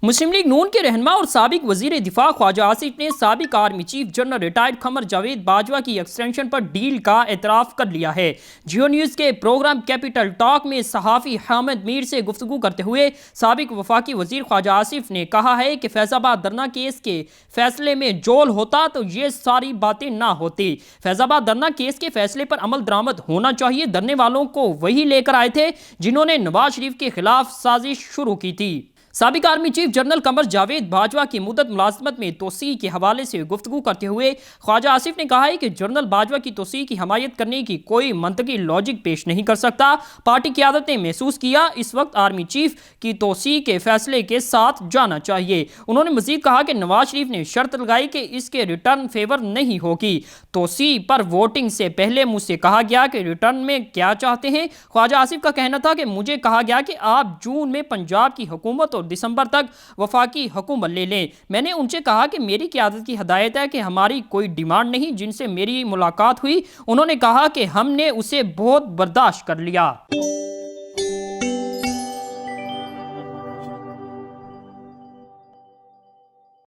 مسلم league نون کے رہنما اور سابق وزیر دفاع خواجہ آصف نے سابق army chief general retired Qamar Javed Bajwa کی ایکسٹینشن پر ڈیل کا اعتراف کر لیا ہے۔ جیو نیوز کے پروگرام کیپٹل ٹاک میں صحافی حامد میر سے گفتگو کرتے ہوئے سابق وفاقی وزیر خواجہ آصف نے کہا ہے کہ فیض آباد دھرنا کیس کے فیصلے میں جول ہوتا تو یہ ساری باتیں نہ ہوتی۔ فیض آباد دھرنا کیس کے فیصلے پر عمل درآمد ہونا چاہیے۔ دھرنے والوں کو وہی لے کر آئے تھے جنہوں نے نواز شریف کے خلاف سازش شروع کی تھی۔ سابق army chief general Qamar Javed Bajwa کی مدت ملازمت میں توسیع کے حوالے سے گفتگو کرتے ہوئے خواجہ آصف نے کہا ہے کہ جنرل باجوہ کی توسیع کی حمایت کرنے کی کوئی منطقی لاجک پیش نہیں کر سکتا۔ پارٹی قیادت نے محسوس کیا اس وقت آرمی چیف کی توسیع کے فیصلے کے ساتھ جانا چاہیے۔ انہوں نے مزید کہا کہ نواز شریف نے شرط لگائی کہ اس کے ریٹرن فیور نہیں ہوگی۔ توسیع پر ووٹنگ سے پہلے مجھ سے کہا گیا کہ ریٹرن میں کیا چاہتے ہیں۔ خواجہ آصف کا کہنا تھا کہ مجھے کہا گیا کہ آپ جون میں پنجاب کی حکومت اور دسمبر تک وفاقی حکومت لے لیں۔ میں نے ان سے کہا کہ میری قیادت کی ہدایت ہے کہ ہماری کوئی ڈیمانڈ نہیں۔ جن سے میری ملاقات ہوئی انہوں نے کہا کہ ہم نے اسے بہت برداشت کر لیا۔